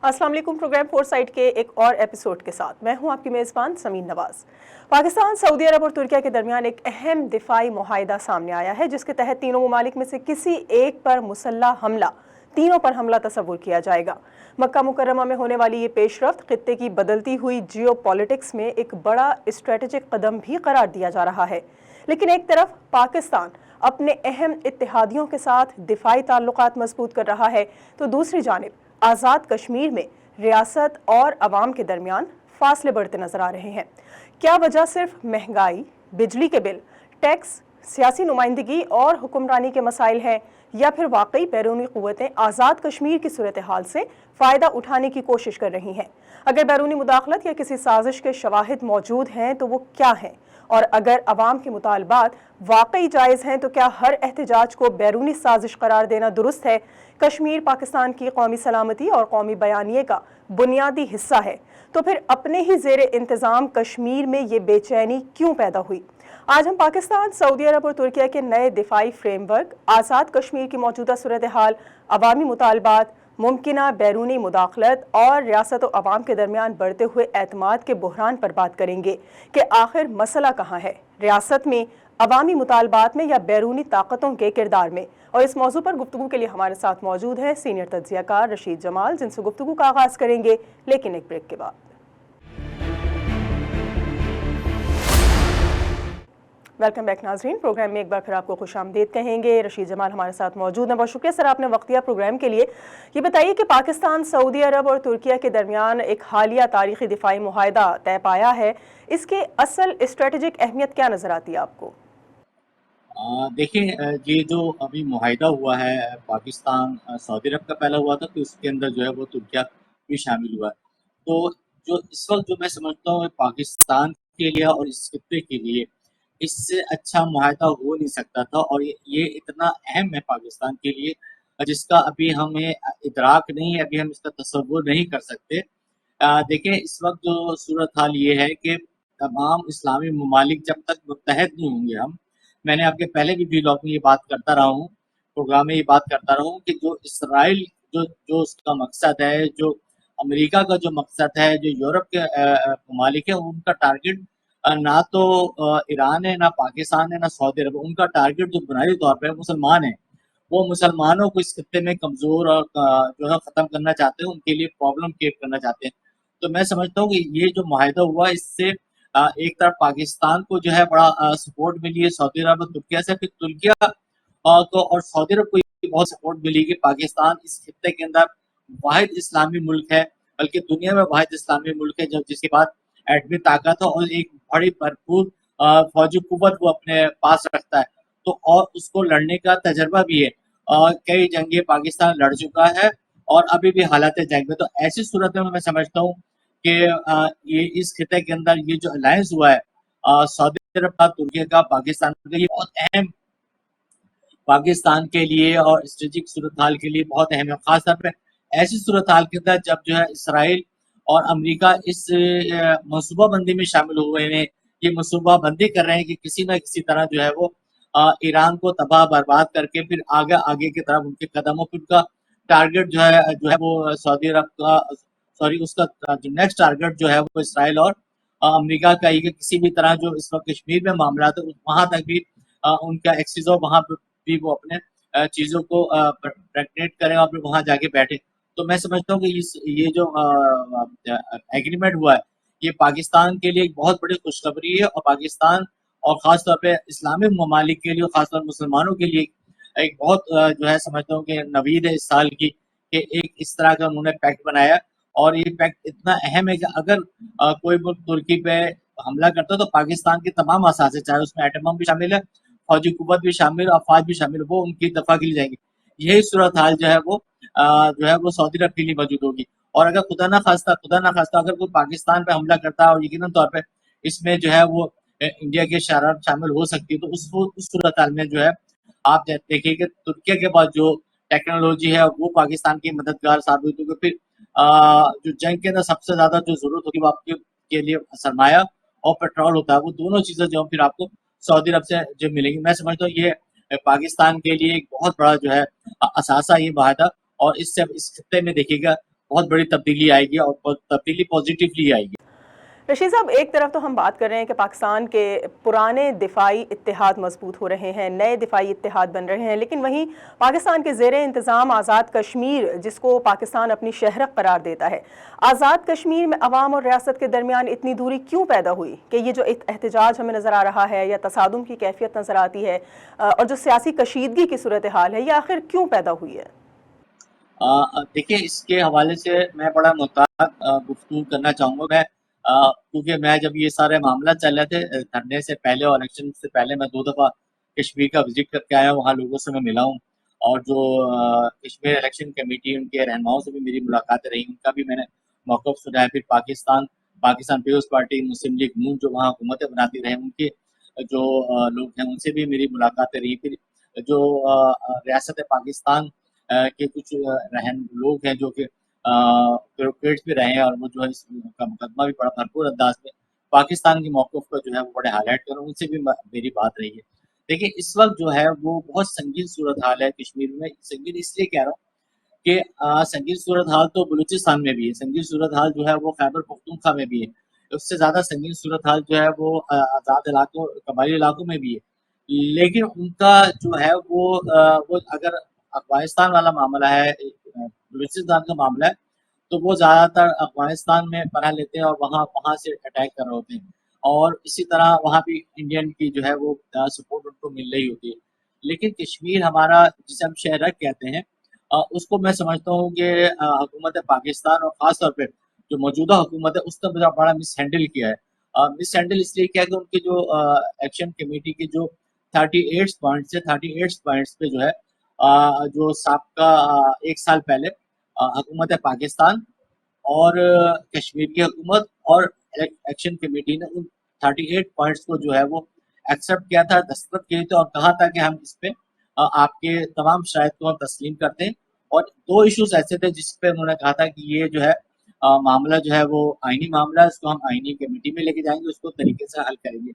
अस्सलाम वालेकुम। Programme four side के एक और एपिसोड के साथ मैं हूं आपकी मेज़बान समीन नवाज। पाकिस्तान, सऊदी अरब और तुर्किया के दरमियान एक अहम दिफाई मुआहिदा सामने आया है, जिसके तहत तीनों ममालिक में से किसी एक पर मुसल्लह हमला, तीनों पर हमला तस्वुर किया जाएगा। मक्का मुकर्रमा में होने वाली ये पेशरफ्त खित्ते की बदलती हुई जियो पॉलिटिक्स में एक बड़ा स्ट्रेटेजिक कदम भी करार दिया जा रहा है। लेकिन एक तरफ पाकिस्तान अपने अहम इत्तेहादियों के साथ दिफाई ताल्लुकात मजबूत कर रहा है, तो दूसरी जानिब आज़ाद कश्मीर में रियासत और अवाम के दरमियान फासले बढ़ते नजर आ रहे हैं। क्या वजह सिर्फ महंगाई, बिजली के बिल, टैक्स, सियासी नुमाइंदगी और हुक्मरानी के मसाइल हैं, या फिर वाकई बैरूनी क़ुव्वतें आज़ाद कश्मीर की सूरत हाल से फ़ायदा उठाने की कोशिश कर रही हैं? अगर बैरूनी मुदाखलत या किसी साजिश के शवाहिद मौजूद हैं तो वो क्या हैं? और अगर अवाम के मुतालबात वाकई जायज़ हैं तो क्या हर एहतजाज को बैरूनी साजिश करार देना दुरुस्त है? कश्मीर पाकिस्तान की कौमी सलामती और कौमी बयानिए का बुनियादी हिस्सा है, तो फिर अपने ही ज़ेरे इंतज़ाम कश्मीर में ये बेचैनी क्यों पैदा हुई? आज हम पाकिस्तान, सऊदी अरब और तुर्किया के नए दिफाई फ्रेमवर्क, आज़ाद कश्मीर की मौजूदा सूरत हाल, अवामी मुतालबात, मुमकिना बैरूनी मुदाखलत और रियासत और अवाम के दरमियान बढ़ते हुए एतमाद के बहरान पर बात करेंगे कि आखिर मसला कहाँ है, रियासत में, अवामी मुतालबात में, या बैरूनी ताकतों के किरदार में? और इस मौजू पर गुफ्तगू के लिए हमारे साथ मौजूद हैं सीनियर तज्ज़ियाकार रशीद जमाल, जिनसे गुफ्तगू का आगाज़ करेंगे, लेकिन एक ब्रेक के बाद। वेलकम बैक नाजरीन। प्रोग्राम में एक बार फिर आपको खुशामदीद कहेंगे। रशीद जमाल हमारे साथ मौजूद हैं। बहुत शुक्रिया सर, आपने वक्त दिया प्रोग्राम के लिए। ये बताइए कि पाकिस्तान, सऊदी अरब और तुर्किया के दरमियान एक हालिया तारीखी दिफाई मुआहिदा तय पाया है, इसके असल स्ट्रेटेजिक अहमियत क्या नज़र आती है आपको? देखिए, ये जो अभी मुआहिदा हुआ है पाकिस्तान सऊदी अरब का पहला हुआ था, तो उसके अंदर जो है वो तुर्किया भी शामिल हुआ है। तो जो इस वक्त जो मैं समझता हूँ पाकिस्तान के लिए और इस खित्ते के लिए इससे अच्छा मुआहिदा हो नहीं सकता था, और ये इतना अहम है पाकिस्तान के लिए जिसका अभी हमें इदराक नहीं है, अभी हम इसका तसव्वुर नहीं कर सकते। देखिए, इस वक्त जो सूरत हाल ये है कि तमाम इस्लामी ममालिक जब तक मुत्तहद नहीं होंगे, मैंने आपके पहले भी व्लॉग में ये बात करता रहा हूँ, प्रोग्राम में ये बात करता रहा हूँ कि जो इसराइल जो जो उसका मकसद है, जो अमेरिका का जो मकसद है, जो यूरोप के ममालिक है, उनका टारगेट ना तो ईरान है, ना पाकिस्तान है, ना सऊदी अरब। उनका टारगेट जो बुनियादी तौर पे मुसलमान है, वो मुसलमानों को इस खत्ते में कमज़ोर और जो है ख़त्म करना चाहते हैं, उनके लिए प्रॉब्लम क्रिएट करना चाहते हैं। तो मैं समझता हूँ कि ये जो मुआहिदा हुआ, इससे एक तरफ पाकिस्तान को जो है बड़ा सपोर्ट मिली है सऊदी अरब और तुर्किया से, फिर तुर्किया को और सऊदी अरब को ये बहुत सपोर्ट मिली कि पाकिस्तान इस खित्ते के अंदर वाहिद इस्लामी मुल्क है, बल्कि दुनिया में वाहिद इस्लामी मुल्क है जब जिसके पास एटमी ताकत है और एक बड़ी भरपूर फौजी कुव्वत वो अपने पास रखता है, तो और उसको लड़ने का तजर्बा भी है। कई जंगें पाकिस्तान लड़ चुका है और अभी भी हालात जंग में। तो ऐसी सूरत में मैं समझता हूँ कि ये इस खिते के अंदर ये जो अलायंस हुआ है सऊदी अरब का, तुर्की का, पाकिस्तान का, ये बहुत अहम पाकिस्तान के लिए और स्ट्रेटेजिक सूरत हाल के लिए बहुत अहम है। खास तौर पे ऐसी सूरत हाल के अंदर जब जो है इसराइल और अमेरिका इस मनसूबा बंदी में शामिल हुए हैं, ये मनसूबा बंदी कर रहे हैं कि किसी न किसी तरह जो है वो ईरान को तबाह बर्बाद करके फिर आगे आगे की तरफ उनके कदमों पर उनका टारगेट जो है वो सऊदी अरब का, सॉरी, उसका जो नेक्स्ट टारगेट जो है वो इसराइल और अमेरिका का ही, कि किसी भी तरह जो इस वक्त कश्मीर में मामला है वहां तक भी उनका एक्सिस हो, वहां भी वो अपने चीज़ों को प्रेग्नेट करें और फिर वहाँ जाके बैठे। तो मैं समझता हूँ कि ये जो एग्रीमेंट हुआ है, ये पाकिस्तान के लिए एक बहुत बड़ी खुशखबरी है, और पाकिस्तान और ख़ास तौर पे इस्लामिक ममालिक के लिए, ख़ासतौर मुसलमानों के लिए एक बहुत जो है समझता हूँ कि नवीद है इस साल की, कि एक इस तरह का उन्होंने पैक्ट बनाया, और ये पैक्ट इतना अहम है कि अगर कोई मुल्क तुर्की पे हमला करता है तो पाकिस्तान के तमाम असासे, चाहे उसमें एटम बम भी शामिल है, फौजी कुव्वत भी शामिल, अफवाज भी शामिल, वो उनकी दफा के लिए जाएंगे। यही सूरत हाल जो है वो सऊदी अरब के लिए मौजूद होगी। और अगर खुदा ना खास्ता अगर कोई पाकिस्तान पे हमला करता है, और यकीनन तौर पे इसमें जो है वो इंडिया की शरारत शामिल हो सकती है, तो उस सूरत हाल में जो है आप देखिए कि तुर्किया के पास जो टेक्नोलॉजी है वो पाकिस्तान की मददगार साबित होगी। फिर जो जंग के अंदर सबसे ज्यादा जो जरूरत होगी वो आपके के लिए सरमाया और पेट्रोल होता है, वो दोनों चीजें जो फिर आपको सऊदी अरब से जो मिलेंगी। मैं समझता हूँ ये पाकिस्तान के लिए एक बहुत बड़ा जो है असासा ये वायदा, और इससे इस खत्ते में देखिएगा بہت بڑی تبدیلی آئے گی اور تبدیلی پازیٹیولی آئے گی۔ رشید صاحب، ایک طرف تو ہم بات کر رہے ہیں کہ پاکستان کے پرانے دفاعی اتحاد مضبوط ہو رہے ہیں، نئے دفاعی اتحاد بن رہے ہیں، لیکن وہیں پاکستان کے زیر انتظام آزاد کشمیر، جس کو پاکستان اپنی شہرک قرار دیتا ہے، آزاد کشمیر میں عوام اور ریاست کے درمیان اتنی دوری کیوں پیدا ہوئی کہ یہ جو احتجاج ہمیں نظر آ رہا ہے یا تصادم کی کیفیت نظر آتی ہے اور جو سیاسی کشیدگی کی صورتحال ہے، یہ آخر کیوں پیدا ہوئی ہے؟ دیکھیے، اس کے حوالے سے میں بڑا محتاط گفتگو کرنا چاہوں گا میں، کیونکہ میں جب یہ سارے معاملات چل رہے تھے دھرنے سے پہلے اور الیکشن سے پہلے، میں 2 دفعہ کشمیر کا وزٹ کر کے آیا ہوں، وہاں لوگوں سے میں ملا ہوں، اور جو کشمیر الیکشن کمیٹی ان کے رہنماؤں سے بھی میری ملاقاتیں رہی، ان کا بھی میں نے موقف سنا ہے۔ پھر پاکستان پیپلز پارٹی، مسلم لیگ نون جو وہاں حکومتیں بناتی رہے، ان کے جو لوگ ہیں ان سے بھی میری ملاقاتیں رہی۔ پھر جو ریاست پاکستان کے کچھ لوگ ہیں جو کہ بیوروکریٹس بھی رہے ہیں، اور وہ جو ہے اس کا مقدمہ بھی بڑا بھرپور انداز میں پاکستان کے موقف کا جو ہے وہ بڑے ہائی لائٹ کروں، ان سے بھی میری بات رہی ہے۔ دیکھیے، اس وقت جو ہے وہ بہت سنگین صورتحال ہے کشمیر میں۔ سنگین اس لیے کہہ رہا ہوں کہ سنگین صورتحال تو بلوچستان میں بھی ہے، سنگین صورتحال جو ہے وہ خیبر پختونخوا میں بھی ہے، اس سے زیادہ سنگین صورتحال جو ہے وہ آزاد علاقوں، قبائلی علاقوں میں بھی ہے۔ لیکن ان کا جو ہے وہ اگر افغانستان والا معاملہ ہے، بلوچستان کا معاملہ ہے، تو وہ زیادہ تر افغانستان میں پناہ لیتے ہیں اور وہاں سے اٹیک کر رہے ہوتے ہیں، اور اسی طرح وہاں بھی انڈین کی جو ہے وہ سپورٹ ان کو مل رہی ہوتی ہے۔ لیکن کشمیر ہمارا، جسے ہم شہرک کہتے ہیں، اس کو میں سمجھتا ہوں کہ حکومت پاکستان اور خاص طور پہ جو موجودہ حکومت ہے اس نے بڑا مس ہینڈل کیا ہے۔ مس ہینڈل اس لیے کیا کہ ان کے جو ایکشن کمیٹی کے جو 38 پوائنٹس ہے، 38 پوائنٹس پہ جو ہے جو سابقہ 1 سال پہلے حکومت پاکستان اور کشمیر کی حکومت اور ایکشن کمیٹی نے ان 38 پوائنٹس کو جو ہے وہ ایکسیپٹ کیا تھا، دستخط کیے تھے، اور کہا تھا کہ ہم اس پہ آپ کے تمام شرائط کو ہم تسلیم کرتے ہیں۔ اور 2 ایشوز ایسے تھے جس پہ انہوں نے کہا تھا کہ یہ جو ہے معاملہ جو ہے وہ آئینی معاملہ ہے، اس کو ہم آئینی کمیٹی میں لے کے جائیں گے، اس کو طریقے سے حل کریں گے۔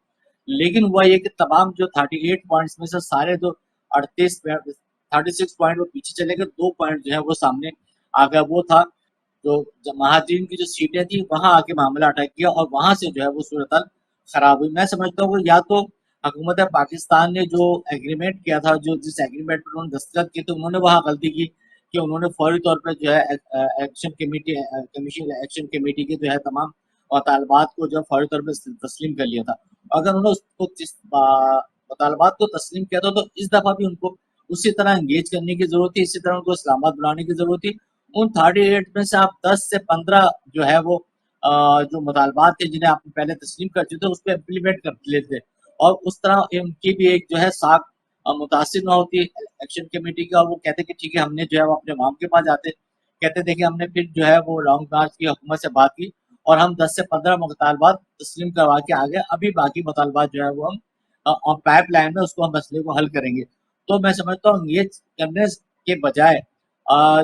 لیکن ہوا یہ کہ تمام جو 38 پوائنٹس میں سے سارے جو 36 پوائنٹ وہ پیچھے چلے گئے، 2 پوائنٹ جو ہے وہ سامنے آ گیا۔ وہ تھا جو مہاجرین کی جو سیٹیں تھیں، وہاں آ کے معاملہ اٹیک کیا اور وہاں سے جو ہے وہ صورتحال خراب ہوئی۔ میں سمجھتا ہوں کہ یا تو حکومت پاکستان نے جو ایگریمنٹ کیا تھا، جس ایگریمنٹ پر انہوں نے دستخط کیے تھے، انہوں نے وہاں غلطی کی کہ انہوں نے فوری طور پہ جو ہے ایکشن کمیٹی کے جو ہے تمام مطالبات کو جو فوری طور پہ تسلیم کر لیا تھا۔ اگر انہوں نے اس کو مطالبات کو تسلیم کیا تھا تو اس دفعہ بھی ان کو اسی طرح انگیج کرنے کی ضرورت تھی، اسی طرح ان کو اسلام آباد بلانے کی ضرورت تھی۔ ان 38 میں سے آپ 10 سے 15 جو ہے وہ جو مطالبات تھے جنہیں آپ پہلے تسلیم کر چکے تھے اس پہ امپلیمنٹ کر لیتے، اور اس طرح ان کی بھی ایک جو ہے ساکھ متاثر نہ ہوتی ایکشن کمیٹی کا، اور وہ کہتے کہ ٹھیک ہے، ہم نے جو ہے وہ اپنے عوام کے پاس جاتے کہتے دیکھیں ہم نے پھر جو ہے وہ لانگ مارچ کی حکومت سے بات کی اور ہم 10 سے 15 مطالبات تسلیم کروا کے آگے، ابھی باقی مطالبات جو ہے وہ ہم پائپ لائن میں اس کو ہم مسئلے کو حل کریں گے۔ تو میں سمجھتا ہوں یہ کرنے کے بجائے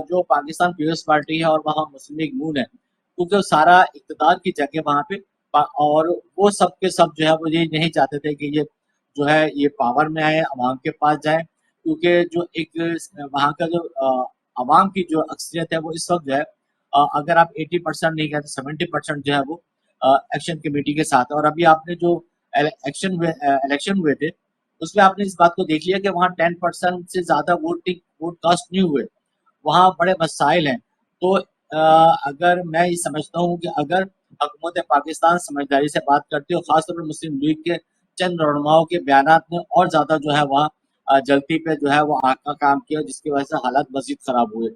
جو پاکستان پیپلز پارٹی ہے اور وہاں مسلم لیگ نون ہے، کیونکہ سارا اقتدار کی جگہ وہاں پہ، اور وہ سب کے سب جو ہے وہ یہ نہیں چاہتے تھے کہ یہ جو ہے یہ پاور میں آئے، عوام کے پاس جائے، کیونکہ جو ایک وہاں کا جو عوام کی جو اکثریت ہے وہ اس وقت جو ہے اگر آپ 80% نہیں کہتے 70% جو ہے وہ ایکشن کمیٹی کے ساتھ ہے۔ اور ابھی آپ نے جو الیکشن ہوئے تھے اس میں آپ نے اس بات کو دیکھ لیا کہ وہاں 10% سے زیادہ ووٹ کاسٹ نہیں ہوئے، وہاں بڑے مسائل ہیں۔ تو اگر میں یہ سمجھتا ہوں کہ اگر حکومت پاکستان سمجھداری سے بات کرتی ہے، اور خاص طور پر مسلم لیگ کے چند رہنماؤں کے بیانات نے اور زیادہ جو ہے وہاں جلدی پہ جو ہے وہ آگ کا کام کیا، جس کی وجہ سے حالات مزید خراب ہوئے۔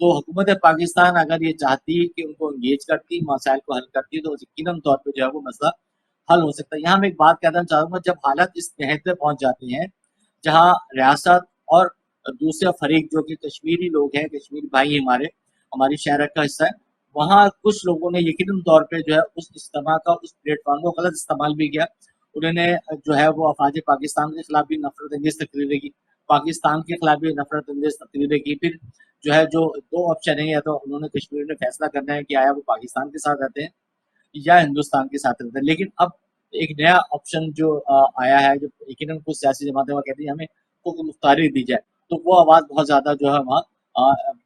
تو حکومت پاکستان اگر یہ چاہتی کہ ان کو انگیج کرتی، مسائل کو حل کرتی، تو یقیناً طور پہ جو ہے وہ مسئلہ حل ہو سکتا ہے۔ یہاں میں ایک بات کہنا چاہوں گا، جب حالات اس نہج پہ پہنچ جاتی ہیں جہاں ریاست اور دوسرے فریق جو کہ کشمیری لوگ ہیں، کشمیری بھائی ہماری شہرک کا حصہ ہے، وہاں کچھ لوگوں نے یقیناً طور پہ جو ہے اس اجتماع کا، اس پلیٹ فارم کو غلط استعمال بھی کیا۔ انہوں نے جو ہے وہ افواج پاکستان کے خلاف بھی نفرت انگیز تقریریں کی، پاکستان کے خلاف بھی نفرت انگیز تقریریں کی۔ پھر جو ہے جو 2 آپشن ہے، یا تو انہوں نے کشمیر میں فیصلہ کرنا ہے کہ آیا وہ پاکستان کے ساتھ رہتے ہیں یا ہندوستان کے ساتھ رہتے ہیں۔ لیکن اب ایک نیا آپشن جو آیا ہے، جو یقیناً کچھ سیاسی جماعتیں وہ کہتی ہیں ہمیں حکم مختاری دی جائے، تو وہ آواز بہت زیادہ جو ہے وہاں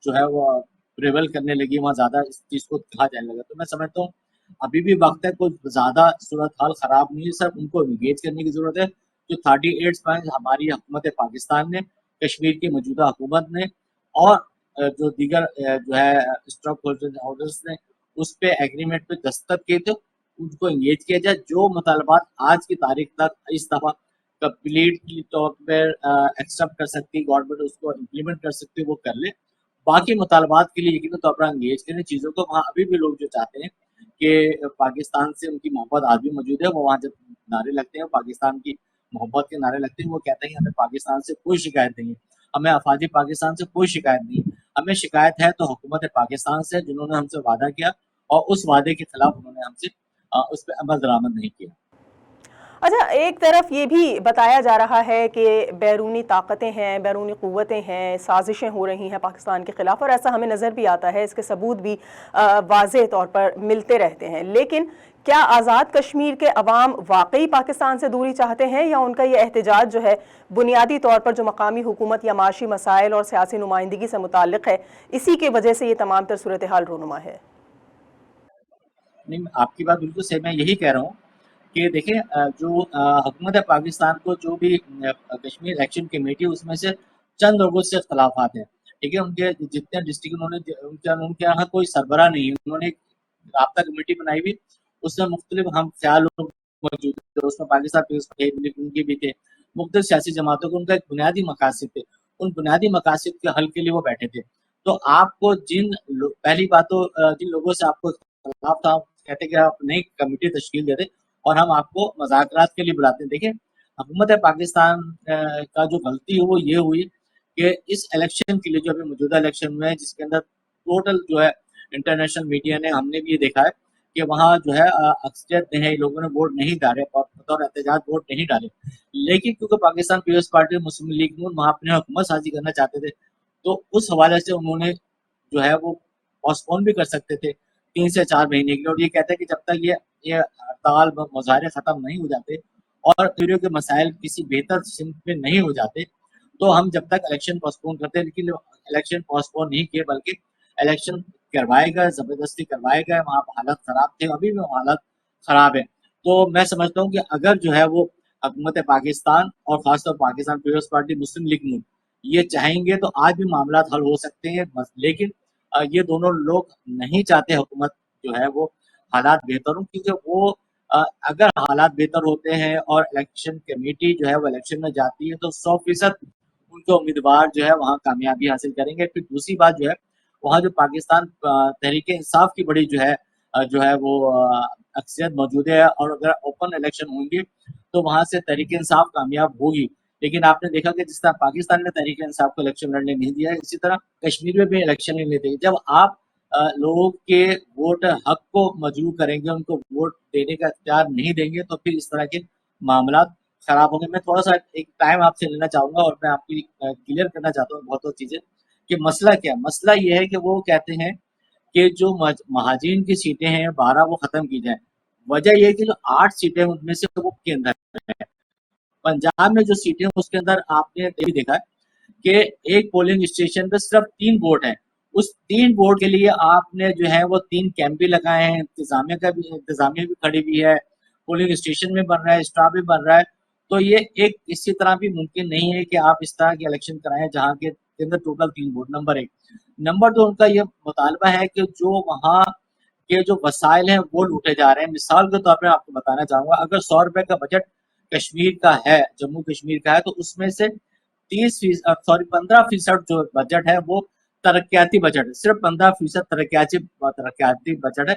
جو ہے وہ प्रेवल करने लगी, वहाँ ज़्यादा इस चीज़ को कहा जाने लगा। तो मैं समझता हूँ अभी भी वक्त है, कोई ज़्यादा सूरत हाल ख़राब नहीं है, सिर्फ उनको इंगेज करने की ज़रूरत है। जो 38 पॉइंट हमारी हुकूमत पाकिस्तान ने, कश्मीर की मौजूदा हुकूमत ने और जो दीगर जो है स्टॉक होल्डर्स ने उस पे एग्रीमेंट पे दस्तखत किए थे, उनको इंगेज किया जाए। जो मुतालबात आज की तारीख तक इस दफ़ा कंप्लीटली तौर पर एक्सेप्ट कर सकती है गवर्नमेंट, उसको इम्प्लीमेंट कर सकती है, वो कर ले। बाकी मुतालबात के लिए यकीन तौर पर इंगेज करें चीज़ों को। वहाँ अभी भी लोग जो चाहते हैं कि पाकिस्तान से उनकी मोहब्बत आज भी मौजूद है, वो वहाँ जब नारे लगते हैं, पाकिस्तान की मोहब्बत के नारे लगते हैं, वो कहते हैं कि हमें पाकिस्तान से कोई शिकायत नहीं है, हमें अफवाजी पाकिस्तान से कोई शिकायत नहीं है, हमें शिकायत है तो हुकूमत पाकिस्तान से, जिन्होंने हमसे वादा किया और उस वादे के खिलाफ उन्होंने हमसे उस पर अमल दरामद नहीं किया। अच्छा, एक तरफ ये भी बताया जा रहा है कि बैरूनी ताकतें हैं, बैरूनी क़ुव्वतें हैं, साजिशें हो रही हैं पाकिस्तान के ख़िलाफ़, और ऐसा हमें नज़र भी आता है, इसके सबूत भी वाज़ेह तौर पर मिलते रहते हैं। लेकिन क्या आज़ाद कश्मीर के अवाम वाकई पाकिस्तान से दूरी चाहते हैं, या उनका ये एहतजाज जो है बुनियादी तौर पर जो मकामी हुकूमत या माशी मसाइल और सियासी नुमाइंदगी से मुताल्लिक़ है, इसी की वजह से ये तमाम तर सूरत हाल रोनुमा है? नहीं, आपकी बात बिल्कुल सही, मैं यही कह रहा हूँ कि देखें जो हुकूमत पाकिस्तान को जो भी कश्मीर एक्शन कमेटी, उसमें से चंद लोगों से इख्तलाफात हैं, ठीक है। उनके जितने डिस्ट्रिक्ट उनके यहाँ कोई सरबरा नहीं है, उन्होंने एक राब्ता कमेटी बनाई हुई, उसमें मुख्तलिफ हम ख्याल लोग मौजूद थे, उसमें पाकिस्तान पीपल्स पार्टी उनके भी थे, मुख्तलिफ सियासी जमातों को उनका एक बुनियादी मकासद थे, उन बुनियादी मकासद के हल के लिए वो बैठे थे। तो आपको पहली बात तो जिन लोगों से आपको इख्तलाफ था, कहते कि आप नई कमेटी तश्कील दे दें और हम आपको मुज़ाकरात के लिए बुलाते हैं। देखिए, हुकूमत पाकिस्तान का जो गलती है वो ये हुई कि इस इलेक्शन के लिए, जो अभी मौजूदा इलेक्शन हुए हैं, जिसके अंदर टोटल जो है इंटरनेशनल मीडिया ने, हमने भी ये देखा है कि वहाँ जो है अक्सरियत ने लोगों ने वोट नहीं डाले और बतौर एहतजाज वोट नहीं डाले। लेकिन क्योंकि पाकिस्तान पीपल्स पार्टी, मुस्लिम लीग नून वहाँ अपने हुकूमत साजी करना चाहते थे, तो उस हवाले से उन्होंने जो है वो पोस्टपोन भी कर सकते थे 3 से 4 महीने के लिए, और ये कहते हैं कि जब तक ये हड़ताल मुजाहरे खत्म नहीं हो जाते और कश्मीरियों के मसाइल किसी बेहतर सिमत में नहीं हो जाते, तो हम जब तक इलेक्शन पोस्टपोन करते हैं। लेकिन इलेक्शन पोस्टपोन नहीं किए, बल्कि इलेक्शन करवाए गए, जबरदस्ती करवाए गए, वहाँ हालत खराब थे, अभी भी हालत खराब है। तो मैं समझता हूँ कि अगर जो है वो हुकूमत पाकिस्तान और खासतौर पाकिस्तान पीपल्स पार्टी, मुस्लिम लीग नून ये चाहेंगे तो आज भी मामला हल हो सकते हैं। लेकिन ये दोनों लोग नहीं चाहते हुकूमत जो है वो हालात बेहतर हों, क्योंकि वो अगर हालात बेहतर होते हैं और इलेक्शन कमेटी जो है वो इलेक्शन में जाती है, तो 100% उनके उम्मीदवार जो है वहाँ कामयाबी हासिल करेंगे। फिर दूसरी बात जो है, वहाँ जो पाकिस्तान तहरीक इंसाफ की बड़ी जो है वो अक्सरियत मौजूद है, और अगर ओपन इलेक्शन होंगे तो वहाँ से तहरीक इंसाफ कामयाब होगी। लेकिन आपने देखा कि जिस तरह पाकिस्तान ने तहरीक इंसाफ को इलेक्शन लड़ने नहीं दिया है, इसी तरह कश्मीर में भी इलेक्शन नहीं लेते। जब आप लोगों के वोट हक को मजरूह करेंगे, उनको वोट देने का इख्तियार नहीं देंगे, तो फिर इस तरह के मामला खराब होंगे। मैं थोड़ा सा एक टाइम आपसे लेना चाहूंगा और मैं आपकी क्लियर करना चाहता हूँ बहुत चीजें कि मसला क्या है। मसला ये है कि वो कहते हैं कि जो महाजिन की सीटें हैं 12 वो खत्म की जाए। वजह यह है कि जो 8 सीटें उनमें से वो के अंदर है। पंजाब में जो सीटें उसके अंदर आपने ये भी देखा है कि एक पोलिंग स्टेशन पे सिर्फ 3 वोट है। उस 3 वोट के लिए आपने जो है वो 3 कैंप भी लगाए हैं, इंतजामिया भी खड़ी हुई है, पोलिंग स्टेशन में बन रहा है, स्टाफ भी बन रहा है। तो ये एक इसी तरह भी मुमकिन नहीं है कि आप इस तरह के इलेक्शन कराएं जहाँ के अंदर टोटल 3 वोट। नंबर 1। नंबर 2, उनका ये मुतालबा है कि जो वहाँ के जो वसाइल हैं वो लूटे जा रहे हैं। मिसाल के तौर पर आपको बताना चाहूंगा, अगर 100 रुपए का बजट कश्मीर का है, जम्मू कश्मीर का है, तो उसमें से 15% जो बजट है वो तरक्याती बजट है। सिर्फ 15% तरक्याती बजट है,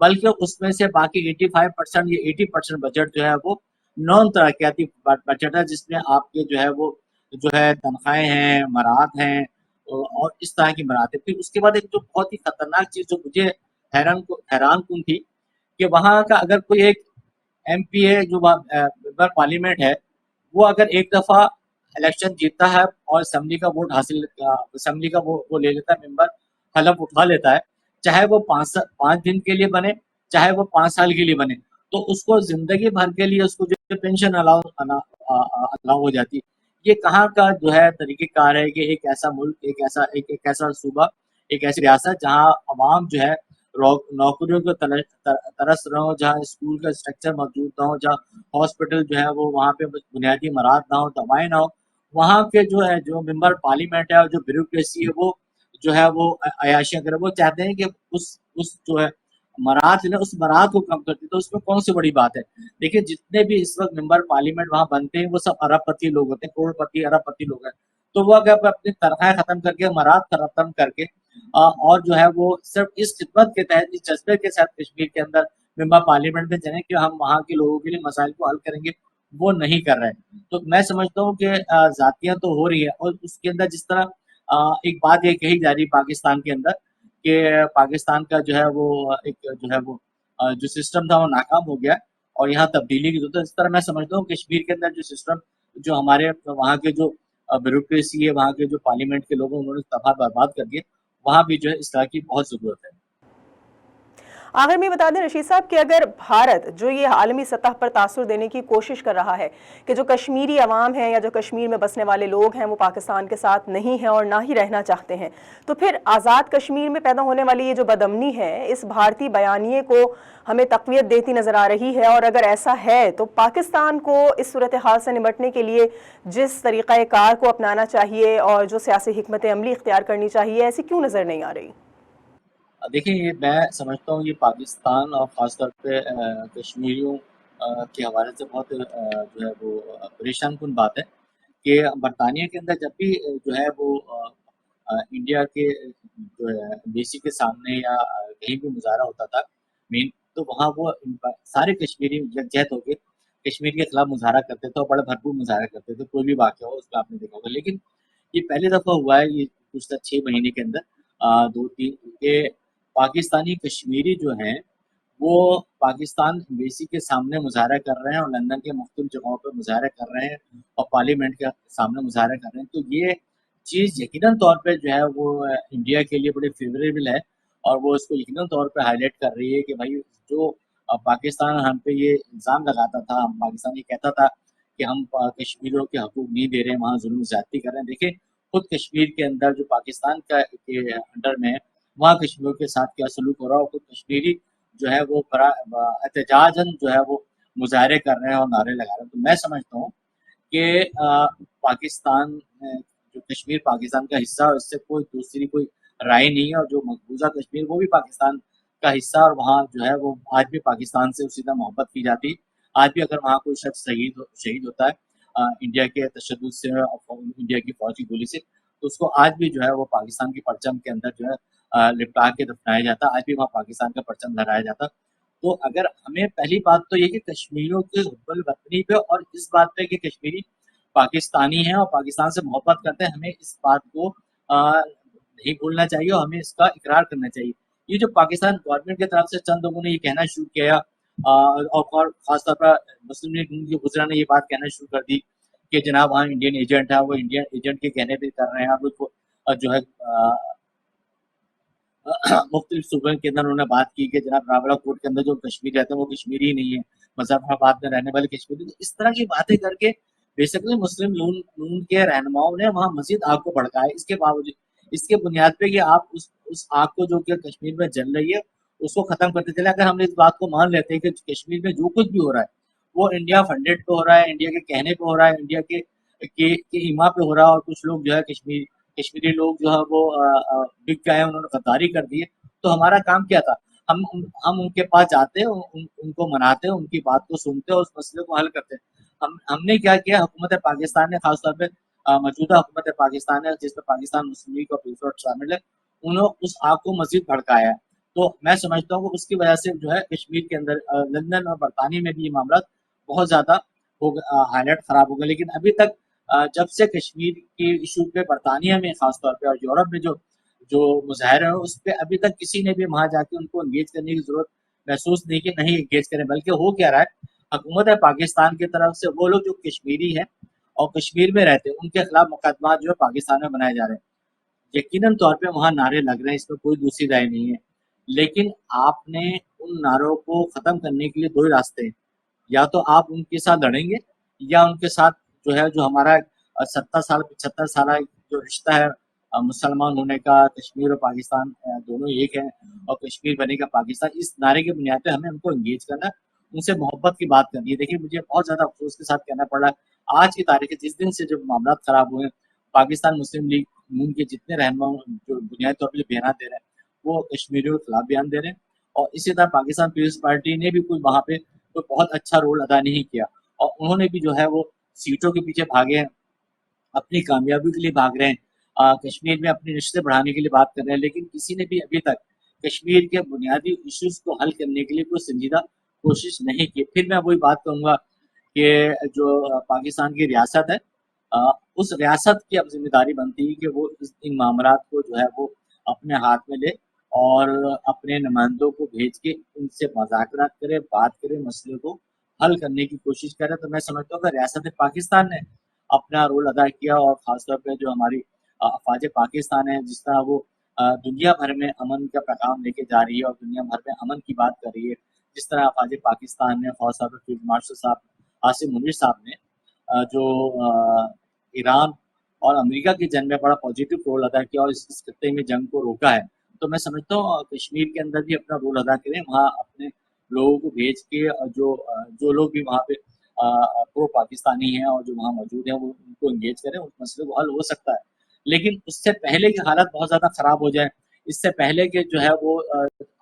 बल्कि उसमें से बाकी 85% या 80% बजट जो है वो नॉन तरक्याती बजट है, जिसमें आपके जो है वो जो है तनख्वाहें हैं, मराहत हैं और इस तरह की मराहत है। फिर उसके बाद एक जो बहुत ही खतरनाक चीज जो मुझे हैरान कुन थी कि वहाँ का अगर कोई एक एमपीए जो मेंबर पार्लियामेंट है, वो अगर एक दफा इलेक्शन जीतता है और असेंबली का वो ले लेता है, मेंबर हलफ उठा लेता है, चाहे वो 5 दिन के लिए बने, चाहे वो 5 साल के लिए बने, तो उसको जिंदगी भर के लिए उसको जो पेंशन अलाउ हो जाती है। ये कहाँ का जो है तरीकेकार है कि एक ऐसा मुल्क, एक ऐसा सूबा ایک ایسی ریاست جہاں عوام جو ہے نوکریوں کو ترس رہے ہوں، جہاں اسکول کا اسٹرکچر موجود نہ ہو، جہاں ہاسپٹل جو ہے وہ وہاں پہ بنیادی امراض نہ ہو، دوائیں نہ ہو، وہاں کے جو ہے جو ممبر پارلیمنٹ ہے اور جو بیوروکریسی ہے وہ جو ہے وہ عیاشیاں کرے، وہ چاہتے ہیں کہ اس جو ہے مراد ہے نا، اس مراد کو کم کرتی، تو اس میں کون سی بڑی بات ہے؟ دیکھیے جتنے بھی اس وقت ممبر پارلیمنٹ وہاں بنتے ہیں وہ سب ارب پتی لوگ ہوتے ہیں، کروڑ پتی ارب پتی لوگ ہیں، تو وہ اگر اپنی تنخواہیں ختم کر کے مراد ختم کر کے اور جو ہے وہ صرف اس خدمت کے تحت، اس جذبے کے ساتھ کشمیر کے اندر ممبر پارلیمنٹ میں چلیں کہ ہم وہاں کے لوگوں کے لیے مسائل کو حل کریں گے، وہ نہیں کر رہے، تو میں سمجھتا ہوں کہ ذاتیاں تو ہو رہی ہے، اور اس کے اندر جس طرح ایک بات یہ کہی جا رہی ہے پاکستان کے اندر کہ پاکستان کا جو ہے وہ ایک جو ہے وہ جو سسٹم تھا وہ ناکام ہو گیا اور یہاں تبدیلی کی ضرورت ہے، اس طرح میں سمجھتا ہوں کشمیر کے اندر جو سسٹم جو ہمارے وہاں کے جو بیوروکریسی ہے، وہاں کے جو پارلیمنٹ کے لوگوں انہوں نے تباہ برباد کر دیا، وہاں بھی جو ہے اصلاح کی بہت ضرورت ہے۔ آخر میں بتا دیں رشید صاحب کہ اگر بھارت جو یہ عالمی سطح پر تاثر دینے کی کوشش کر رہا ہے کہ جو کشمیری عوام ہیں یا جو کشمیر میں بسنے والے لوگ ہیں وہ پاکستان کے ساتھ نہیں ہیں اور نہ ہی رہنا چاہتے ہیں، تو پھر آزاد کشمیر میں پیدا ہونے والی یہ جو بدامنی ہے اس بھارتی بیانیے کو ہمیں تقویت دیتی نظر آ رہی ہے، اور اگر ایسا ہے تو پاکستان کو اس صورتحال سے نمٹنے کے لیے جس طریقہ کار کو اپنانا چاہیے اور جو سیاسی حکمت عملی اختیار کرنی چاہیے، ایسی کیوں نظر نہیں آ رہی؟ دیکھیں یہ میں سمجھتا ہوں یہ پاکستان اور خاص طور پہ کشمیریوں کے حوالے سے بہت جو ہے وہ پریشان کن بات ہے کہ برطانیہ کے اندر جب بھی جو ہے وہ انڈیا کے جو ہے بیسی کے سامنے یا کہیں بھی مظاہرہ ہوتا تھا مین، تو وہاں وہ سارے کشمیری یکجہت ہو کے کشمیر کے خلاف مظاہرہ کرتے تھے اور بڑے بھرپور مظاہرہ کرتے تھے، کوئی بھی واقعہ ہو اس کا آپ نے دیکھا ہوگا، لیکن یہ پہلی دفعہ ہوا ہے یہ گزشتہ 6 مہینے کے اندر دو تین کہ پاکستانی کشمیری جو ہیں وہ پاکستان بیسی کے سامنے مظاہرہ کر رہے ہیں اور لندن کے مختلف جگہوں پہ مظاہرہ کر رہے ہیں اور پارلیمنٹ کے سامنے مظاہرہ کر رہے ہیں، تو یہ چیز یقیناً طور پہ جو ہے وہ انڈیا کے لیے بڑی فیوریبل ہے اور وہ اس کو یقیناً طور پہ ہائی لائٹ کر رہی ہے کہ بھائی جو پاکستان ہم پہ یہ الزام لگاتا تھا، ہم پاکستان یہ کہتا تھا کہ ہم کشمیریوں کے حقوق نہیں دے رہے ہیں، وہاں ظلم زیادتی کر رہے ہیں، دیکھیں خود کشمیر کے اندر جو پاکستان کا کے انڈر میں ہے وہاں کشمیریوں کے ساتھ کیا سلوک ہو رہا ہے، اور خود کشمیری جو ہے وہ احتجاجاً جو ہے وہ مظاہرے کر رہے ہیں اور نعرے لگا رہے ہیں، تو میں سمجھتا ہوں کہ پاکستان جو کشمیر پاکستان کا حصہ ہے اس سے کوئی دوسری کوئی رائے نہیں ہے، اور جو مقبوضہ کشمیر وہ بھی پاکستان کا حصہ، اور وہاں جو ہے وہ آج بھی پاکستان سے اسی طرح محبت کی جاتی ہے، آج بھی اگر وہاں کوئی شخص شہید ہوتا ہے انڈیا کے تشدد سے اور انڈیا کی فوج کی گولی سے، تو اس کو آج بھی جو ہے وہ پاکستان کی پرچم کے اندر جو ہے لپٹا کے دفنایا جاتا، آج بھی وہاں پاکستان کا پرچم لہرایا جاتا، تو اگر ہمیں پہلی بات تو یہ کہ کشمیریوں کے حب الوطنی پہ اور اس بات پہ کہ کشمیری پاکستانی ہیں اور پاکستان سے محبت کرتے ہیں، ہمیں اس بات کو نہیں بھولنا چاہیے اور ہمیں اس کا اقرار کرنا چاہیے۔ یہ جو پاکستان گورنمنٹ کی طرف سے چند لوگوں نے یہ کہنا شروع کیا اور خاص طور پر مسلم لیگ کے وزراء نے یہ بات کہنا شروع کر دی کہ جناب وہاں انڈین ایجنٹ ہے، وہ انڈین ایجنٹ کے کہنے پہ کر رہے ہیں، اب جو ہے مختلف صوبوں کے اندر انہوں نے بات کی کہ جناب راولہ کوٹ کے اندر جو کشمیری رہتے ہیں وہ کشمیری ہی نہیں ہے، مظفر آباد میں رہنے والے کشمیری، تو اس طرح کی باتیں کر کے بیسیکلی مسلم نون کے رہنماؤں نے وہاں مزید آگ کو بھڑکایا، اس کے باوجود اس کے بنیاد پہ کہ آپ اس آگ کو جو کہ کشمیر میں جل رہی ہے اس کو ختم کرتے چلے، اگر ہم اس بات کو مان لیتے ہیں کہ کشمیر میں جو کچھ بھی ہو رہا ہے وہ انڈیا فنڈیڈ پہ ہو رہا ہے، انڈیا کے کہنے پہ ہو رہا ہے، انڈیا کے ایما پہ ہو رہا ہے، اور کچھ لوگ جو ہے کشمیری لوگ جو ہے وہ بک گئے، انہوں نے غداری کر دی ہے، تو ہمارا کام کیا تھا؟ ہم ان کے پاس جاتے، ان کو مناتے، ان کی بات کو سنتے اور اس مسئلے کو حل کرتے۔ ہم نے کیا کیا؟ حکومت پاکستان نے خاص طور پہ موجودہ حکومت پاکستان ہے جس میں پاکستان مسلم لیگ اور پیپلز فنٹ شامل ہے، انہوں اس آگ کو مزید بھڑکایا ہے، تو میں سمجھتا ہوں کہ اس کی وجہ سے جو ہے کشمیر کے اندر لندن اور برطانیہ میں بھی یہ معاملات بہت زیادہ حالات خراب ہو گئے، لیکن ابھی تک جب سے کشمیر کے ایشو پہ برطانیہ میں خاص طور پہ اور یورپ میں جو مظاہرے ہیں اس پہ ابھی تک کسی نے بھی وہاں جا کے ان کو انگیج کرنے کی ضرورت محسوس نہیں کی، نہیں انگیج کریں، بلکہ ہو کیا رہا ہے حکومت پاکستان کی طرف سے وہ لوگ جو کشمیری ہیں اور کشمیر میں رہتے ہیں ان کے خلاف مقدمات جو ہے پاکستان میں بنائے جا رہے ہیں، یقیناً طور پہ وہاں نعرے لگ رہے ہیں، اس میں کوئی دوسری رائے نہیں ہے، لیکن آپ نے ان نعروں کو ختم کرنے کے لیے دو ہی راستے ہیں، یا تو آپ ان کے ساتھ لڑیں گے یا ان کے ساتھ جو ہے جو ہمارا 70 سال 75 سالہ جو رشتہ ہے मुसलमान होने का, कश्मीर और पाकिस्तान दोनों एक है और कश्मीर बनेगा पाकिस्तान, इस नारे की बुनियाद पे हमें उनको एंगेज करना है, उनसे मोहब्बत की बात करनी है। देखिए मुझे बहुत ज़्यादा अफ़सोस के साथ कहना पड़ रहा है, आज की तारीख़ जिस दिन से जो मामलात ख़राब हुए हैं, पाकिस्तान मुस्लिम लीग नून के जितने रहनुमा जो बुनियादी तौर पे जो बयान दे रहे हैं, वो कश्मीरियों के खिलाफ बयान दे रहे हैं और इसी तरह पाकिस्तान पीपल्स पार्टी ने भी कोई वहाँ पे कोई बहुत अच्छा रोल अदा नहीं किया और उन्होंने भी जो है वो सीटों के पीछे भागे हैं, अपनी कामयाबी के लिए भाग रहे हैं, कश्मीर में अपनी रिश्ते बढ़ाने के लिए बात कर रहे हैं, लेकिन किसी ने भी अभी तक कश्मीर के बुनियादी इश्यूज को हल करने के लिए कोई संजीदा कोशिश नहीं की। फिर मैं वही बात कहूँगा कि जो पाकिस्तान की रियासत है, उस रियासत की अब जिम्मेदारी बनती है कि वो इन मामलात को जो है वो अपने हाथ में ले और अपने नुमाइंदों को भेज के उनसे मुज़ाकरात करे, बात करे, मसले को हल करने की कोशिश करे। तो मैं समझता हूँ कि रियासत पाकिस्तान ने अपना रोल अदा किया और ख़ासतौर पे जो हमारी अफ़वाज पाकिस्तान है, जिस तरह वो दुनिया भर में अमन का पैगाम लेके जा रही है और दुनिया भर में अमन की बात कर रही है, जिस तरह अफ़वाज पाकिस्तान ने ख़ास तौर पे फील्ड मार्शल साहब आसिम मुनीर साहब ने जो ईरान और अमेरिका की जंग में बड़ा पॉजिटिव रोल अदा किया और इस खत्ते में जंग को रोका है। तो मैं समझता हूँ कश्मीर के अंदर भी अपना रोल अदा करें, वहाँ अपने लोगों को भेज के जो लोग भी वहाँ पे प्रो पाकिस्तानी हैं और जो वहाँ मौजूद हैं, वो उनको एंगेज करें, उस मसले को हल हो सकता है। लेकिन उससे पहले की हालत बहुत ज़्यादा ख़राब हो जाए, इससे पहले के जो है वो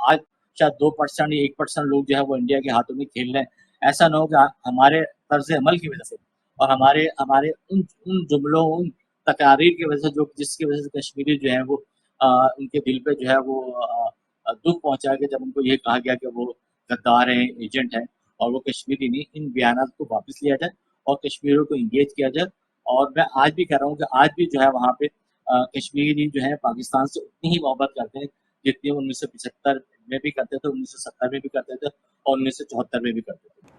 आज शायद 2% या 1% लोग जो है वो इंडिया के हाथों में खेल रहे हैं। ऐसा ना हो कि हमारे तर्ज़ अमल की वजह से और हमारे हमारे उन जुमलों, उन तकारीर की वजह से जिसकी वजह से कश्मीरी जो है वो उनके दिल पे जो है वो दुःख पहुँचा कि जब उनको ये कहा गया कि वो गद्दार हैं, एजेंट हैं और वो कश्मीरी नहीं, इन बयानात को वापस लिया जाए और कश्मीरियों को एंगेज किया जाए। और मैं आज भी कह रहा हूँ कि आज भी जो है वहाँ पे कश्मीरी जो है पाकिस्तान से उतनी ही मोहब्बत करते हैं जितनी 1975 में भी करते थे, 1970 में भी करते थे और 1974 में भी करते थे।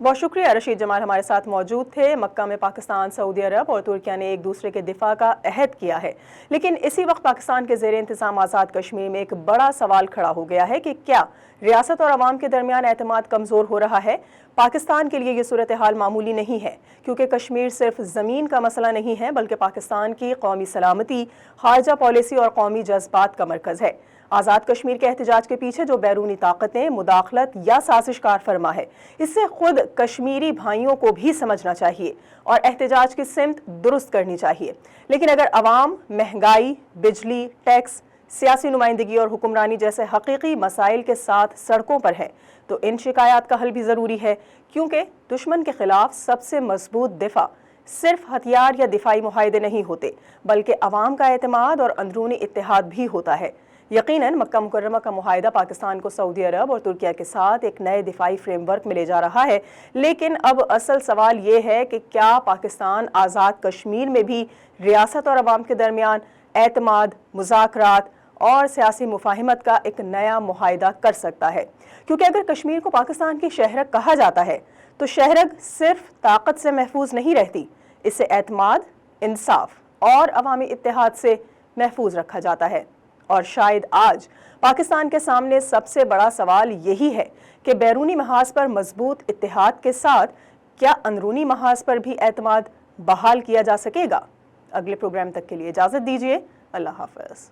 बहुत शुक्रिया। रशीद जमाल हमारे साथ मौजूद थे। मक्का में पाकिस्तान, सऊदी अरब और तुर्किया ने एक दूसरे के दिफा का अहद किया है, लेकिन इसी वक्त पाकिस्तान के ज़ेर इंतज़ाम आज़ाद कश्मीर में एक बड़ा सवाल खड़ा हो गया है कि क्या रियासत और अवाम के दरमियान एतमाद कमज़ोर हो रहा है। पाकिस्तान के लिए ये सूरत हाल मामूली नहीं है, क्योंकि कश्मीर सिर्फ ज़मीन का मसला नहीं है, बल्कि पाकिस्तान की कौमी सलामती, खारजा पॉलिसी और कौमी जज्बात का मरकज़ है। आज़ाद कश्मीर के एहतजाज के पीछे जो बैरूनी ताकतें, मुदाखलत या साजिशकार फरमा है, इससे खुद कश्मीरी भाइयों को भी समझना चाहिए और एहतजाज की सिमत दुरुस्त करनी चाहिए। लेकिन अगर अवाम महंगाई, बिजली, टैक्स, सियासी नुमाइंदगी और हुक्मरानी जैसे हकीकी मसाइल के साथ सड़कों पर है, तो इन शिकायत का हल भी ज़रूरी है, क्योंकि दुश्मन के खिलाफ सबसे मजबूत दिफा सिर्फ हथियार या दिफाई मुआहदे नहीं होते, बल्कि अवाम का एतमाद और अंदरूनी इत्तेहाद भी होता है। यकीनन मक्का मुकर्रमा का मुआहिदा पाकिस्तान को सऊदी अरब और तुर्किया के साथ एक नए दिफाई फ्रेमवर्क में ले जा रहा है, लेकिन अब असल सवाल ये है कि क्या पाकिस्तान आज़ाद कश्मीर में भी रियासत और अवाम के दरमियान एतमाद, मुज़ाकरात और सियासी मुफाहिमत का एक नया मुआहिदा कर सकता है। क्योंकि अगर कश्मीर को पाकिस्तान की शहरक कहा जाता है, तो शहरक सिर्फ ताकत से महफूज नहीं रहती, इसे एतमाद, इंसाफ और अवामी इत्तेहाद से महफूज रखा जाता है। और शायद आज पाकिस्तान के सामने सबसे बड़ा सवाल यही है कि बैरूनी महाज पर मजबूत इत्तेहाद के साथ क्या अंदरूनी महाज पर भी एतमाद बहाल किया जा सकेगा। अगले प्रोग्राम तक के लिए इजाज़त दीजिए। अल्लाह हाफ़िज़।